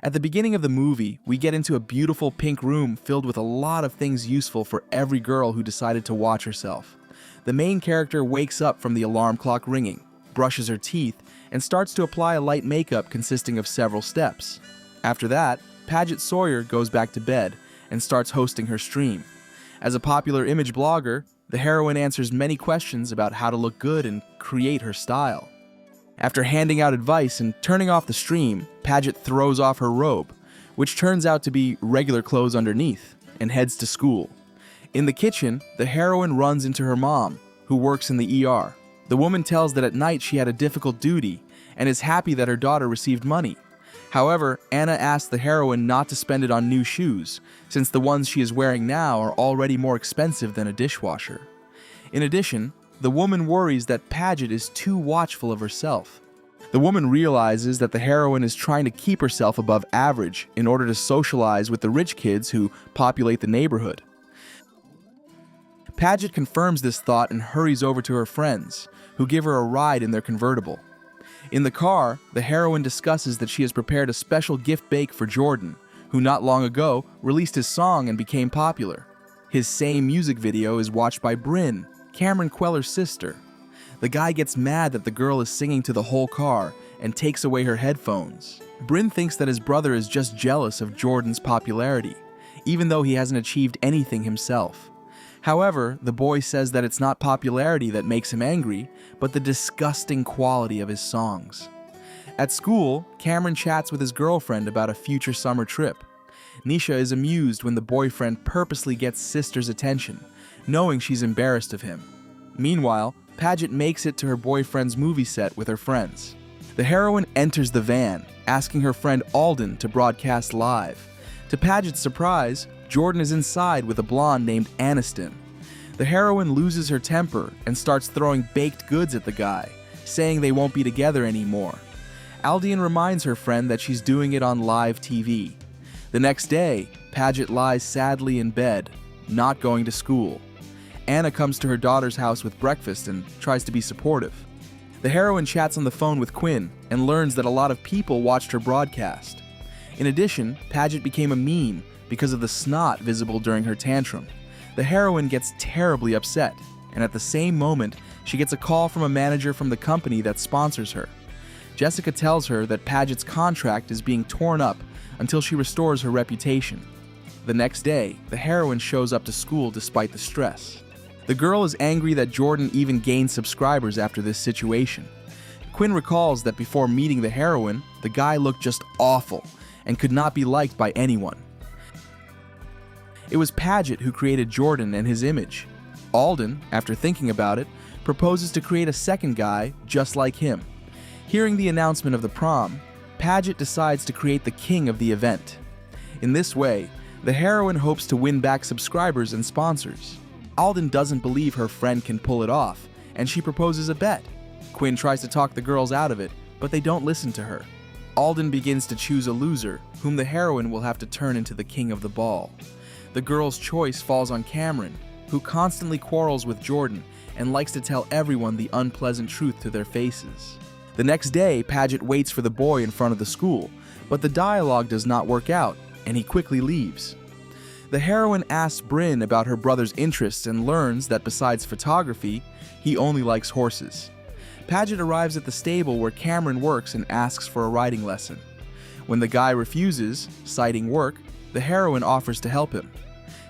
At the beginning of the movie, we get into a beautiful pink room filled with a lot of things useful for every girl who decided to watch herself. The main character wakes up from the alarm clock ringing, brushes her teeth, and starts to apply a light makeup consisting of several steps. After that, Paget Sawyer goes back to bed and starts hosting her stream. As a popular image blogger, the heroine answers many questions about how to look good and create her style. After handing out advice and turning off the stream, Paget throws off her robe, which turns out to be regular clothes underneath, and heads to school. In the kitchen, the heroine runs into her mom, who works in the ER. The woman tells that at night she had a difficult duty and is happy that her daughter received money. However, Anna asks the heroine not to spend it on new shoes, since the ones she is wearing now are already more expensive than a dishwasher. In addition, the woman worries that Paget is too watchful of herself. The woman realizes that the heroine is trying to keep herself above average in order to socialize with the rich kids who populate the neighborhood. Paget confirms this thought and hurries over to her friends, who give her a ride in their convertible. In the car, the heroine discusses that she has prepared a special gift bake for Jordan, who not long ago released his song and became popular. His same music video is watched by Bryn, Cameron Queller's sister. The guy gets mad that the girl is singing to the whole car and takes away her headphones. Bryn thinks that his brother is just jealous of Jordan's popularity, even though he hasn't achieved anything himself. However, the boy says that it's not popularity that makes him angry, but the disgusting quality of his songs. At school, Cameron chats with his girlfriend about a future summer trip. Nisha is amused when the boyfriend purposely gets sister's attention, knowing she's embarrassed of him. Meanwhile, Paget makes it to her boyfriend's movie set with her friends. The heroine enters the van, asking her friend Alden to broadcast live. To Paget's surprise, Jordan is inside with a blonde named Addison. The heroine loses her temper and starts throwing baked goods at the guy, saying they won't be together anymore. Alden reminds her friend that she's doing it on live TV. The next day, Paget lies sadly in bed, not going to school. Anna comes to her daughter's house with breakfast and tries to be supportive. The heroine chats on the phone with Quinn and learns that a lot of people watched her broadcast. In addition, Paget became a meme because of the snot visible during her tantrum. The heroine gets terribly upset, and at the same moment, she gets a call from a manager from the company that sponsors her. Jessica tells her that Paget's contract is being torn up until she restores her reputation. The next day, the heroine shows up to school despite the stress. The girl is angry that Jordan even gained subscribers after this situation. Quinn recalls that before meeting the heroine, the guy looked just awful and could not be liked by anyone. It was Paget who created Jordan and his image. Alden, after thinking about it, proposes to create a second guy just like him. Hearing the announcement of the prom, Paget decides to create the king of the event. In this way, the heroine hopes to win back subscribers and sponsors. Alden doesn't believe her friend can pull it off, and she proposes a bet. Quinn tries to talk the girls out of it, but they don't listen to her. Alden begins to choose a loser, whom the heroine will have to turn into the king of the ball. The girl's choice falls on Cameron, who constantly quarrels with Jordan and likes to tell everyone the unpleasant truth to their faces. The next day, Paget waits for the boy in front of the school, but the dialogue does not work out, and he quickly leaves. The heroine asks Bryn about her brother's interests and learns that besides photography, he only likes horses. Paget arrives at the stable where Cameron works and asks for a riding lesson. When the guy refuses, citing work, the heroine offers to help him.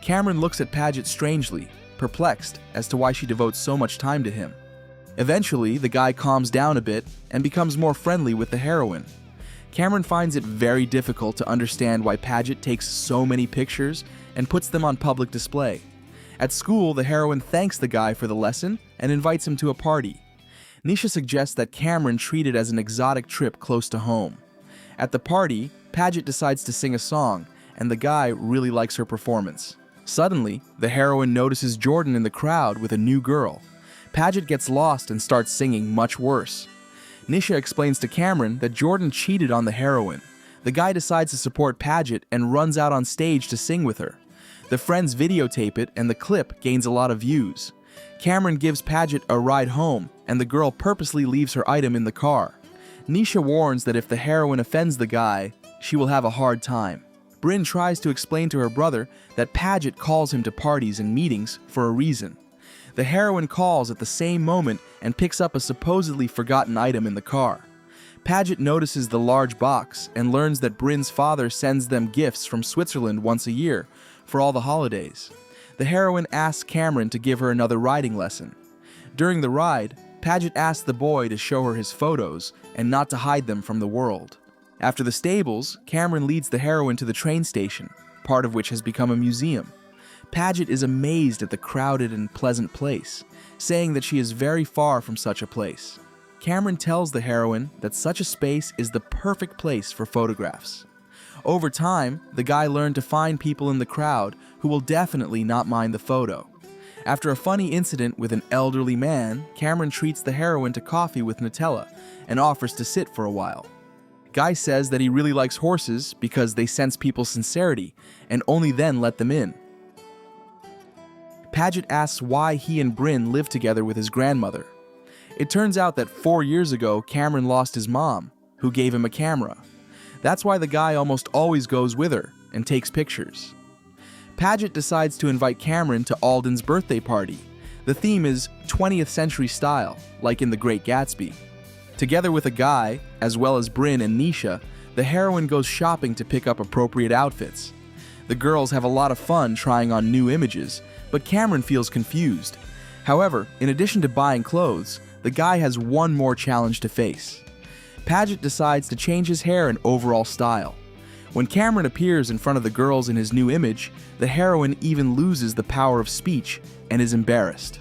Cameron looks at Paget strangely, perplexed as to why she devotes so much time to him. Eventually, the guy calms down a bit and becomes more friendly with the heroine. Cameron finds it very difficult to understand why Paget takes so many pictures and puts them on public display. At school, the heroine thanks the guy for the lesson and invites him to a party. Nisha suggests that Cameron treat it as an exotic trip close to home. At the party, Paget decides to sing a song, and the guy really likes her performance. Suddenly, the heroine notices Jordan in the crowd with a new girl. Paget gets lost and starts singing much worse. Nisha explains to Cameron that Jordan cheated on the heroine. The guy decides to support Paget and runs out on stage to sing with her. The friends videotape it, and the clip gains a lot of views. Cameron gives Paget a ride home, and the girl purposely leaves her item in the car. Nisha warns that if the heroine offends the guy, she will have a hard time. Bryn tries to explain to her brother that Paget calls him to parties and meetings for a reason. The heroine calls at the same moment and picks up a supposedly forgotten item in the car. Paget notices the large box and learns that Bryn's father sends them gifts from Switzerland once a year for all the holidays. The heroine asks Cameron to give her another riding lesson. During the ride, Paget asks the boy to show her his photos and not to hide them from the world. After the stables, Cameron leads the heroine to the train station, part of which has become a museum. Paget is amazed at the crowded and pleasant place, saying that she is very far from such a place. Cameron tells the heroine that such a space is the perfect place for photographs. Over time, the guy learned to find people in the crowd who will definitely not mind the photo. After a funny incident with an elderly man, Cameron treats the heroine to coffee with Nutella and offers to sit for a while. Guy says that he really likes horses because they sense people's sincerity and only then let them in. Paget asks why he and Bryn live together with his grandmother. It turns out that 4 years ago, Cameron lost his mom, who gave him a camera. That's why the guy almost always goes with her and takes pictures. Paget decides to invite Cameron to Alden's birthday party. The theme is 20th century style, like in The Great Gatsby. Together with a guy, as well as Bryn and Nisha, the heroine goes shopping to pick up appropriate outfits. The girls have a lot of fun trying on new images, but Cameron feels confused. However, in addition to buying clothes, the guy has one more challenge to face. Paget decides to change his hair and overall style. When Cameron appears in front of the girls in his new image, the heroine even loses the power of speech and is embarrassed.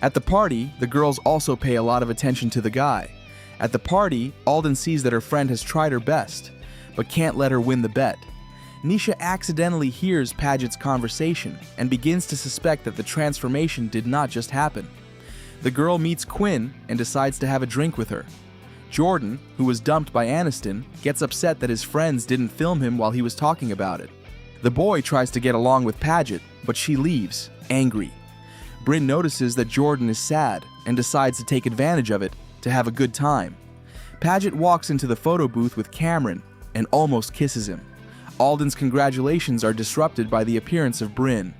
At the party, the girls also pay a lot of attention to the guy. At the party, Alden sees that her friend has tried her best, but can't let her win the bet. Nisha accidentally hears Paget's conversation and begins to suspect that the transformation did not just happen. The girl meets Quinn and decides to have a drink with her. Jordan, who was dumped by Addison, gets upset that his friends didn't film him while he was talking about it. The boy tries to get along with Paget, but she leaves, angry. Bryn notices that Jordan is sad and decides to take advantage of it to have a good time. Paget walks into the photo booth with Cameron and almost kisses him. Alden's congratulations are disrupted by the appearance of Bryn.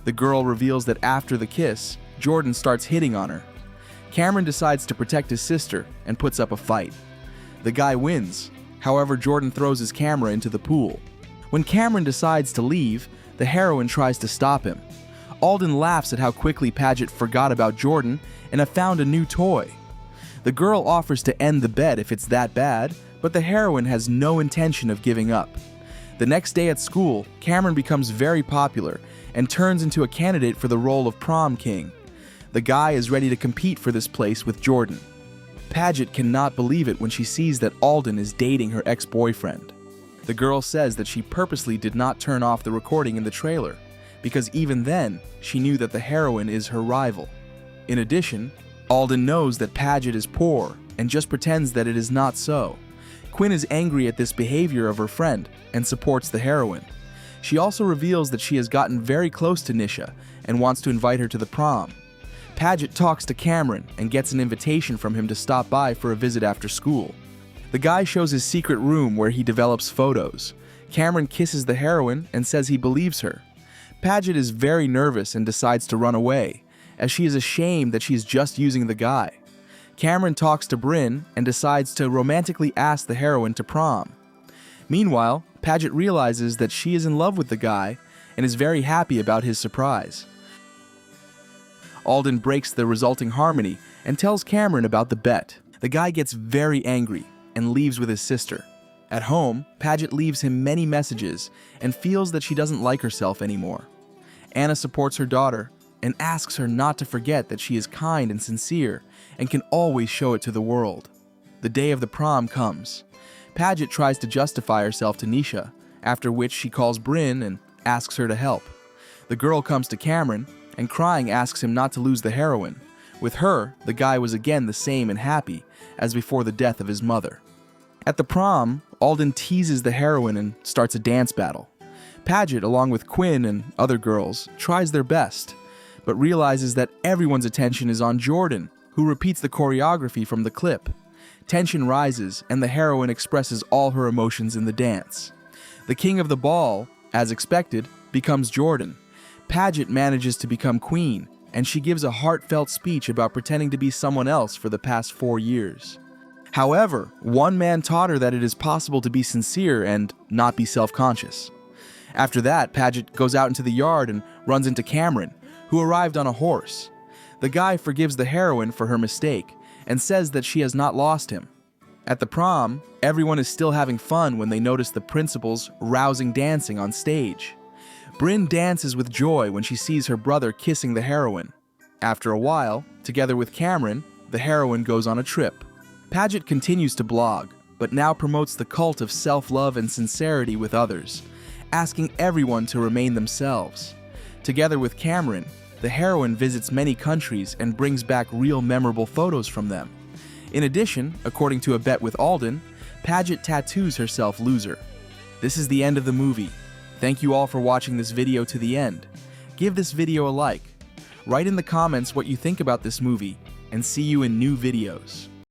The girl reveals that after the kiss, Jordan starts hitting on her. Cameron decides to protect his sister and puts up a fight. The guy wins. However, Jordan throws his camera into the pool. When Cameron decides to leave, the heroine tries to stop him. Alden laughs at how quickly Paget forgot about Jordan and have found a new toy. The girl offers to end the bet if it's that bad, but the heroine has no intention of giving up. The next day at school, Cameron becomes very popular and turns into a candidate for the role of prom king. The guy is ready to compete for this place with Jordan. Paget cannot believe it when she sees that Alden is dating her ex-boyfriend. The girl says that she purposely did not turn off the recording in the trailer, because even then, she knew that the heroine is her rival. In addition, Alden knows that Paget is poor and just pretends that it is not so. Quinn is angry at this behavior of her friend and supports the heroine. She also reveals that she has gotten very close to Nisha and wants to invite her to the prom. Paget talks to Cameron and gets an invitation from him to stop by for a visit after school. The guy shows his secret room where he develops photos. Cameron kisses the heroine and says he believes her. Paget is very nervous and decides to run away, as she is ashamed that she is just using the guy. Cameron talks to Bryn and decides to romantically ask the heroine to prom. Meanwhile, Paget realizes that she is in love with the guy and is very happy about his surprise. Alden breaks the resulting harmony and tells Cameron about the bet. The guy gets very angry and leaves with his sister. At home, Paget leaves him many messages and feels that she doesn't like herself anymore. Anna supports her daughter and asks her not to forget that she is kind and sincere and can always show it to the world. The day of the prom comes. Paget tries to justify herself to Nisha, after which she calls Bryn and asks her to help. The girl comes to Cameron and crying asks him not to lose the heroine. With her, the guy was again the same and happy as before the death of his mother. At the prom, Alden teases the heroine and starts a dance battle. Paget, along with Quinn and other girls, tries their best, but realizes that everyone's attention is on Jordan, who repeats the choreography from the clip. Tension rises, and the heroine expresses all her emotions in the dance. The king of the ball, as expected, becomes Jordan. Paget manages to become queen, and she gives a heartfelt speech about pretending to be someone else for the past 4 years. However, one man taught her that it is possible to be sincere and not be self-conscious. After that, Paget goes out into the yard and runs into Cameron, who arrived on a horse. The guy forgives the heroine for her mistake and says that she has not lost him. At the prom, everyone is still having fun when they notice the principal's rousing dancing on stage. Bryn dances with joy when she sees her brother kissing the heroine. After a while, together with Cameron, the heroine goes on a trip. Paget continues to blog, but now promotes the cult of self-love and sincerity with others, asking everyone to remain themselves. Together with Cameron, the heroine visits many countries and brings back real memorable photos from them. In addition, according to a bet with Alden, Paget tattoos herself loser. This is the end of the movie. Thank you all for watching this video to the end. Give this video a like. Write in the comments what you think about this movie, and see you in new videos.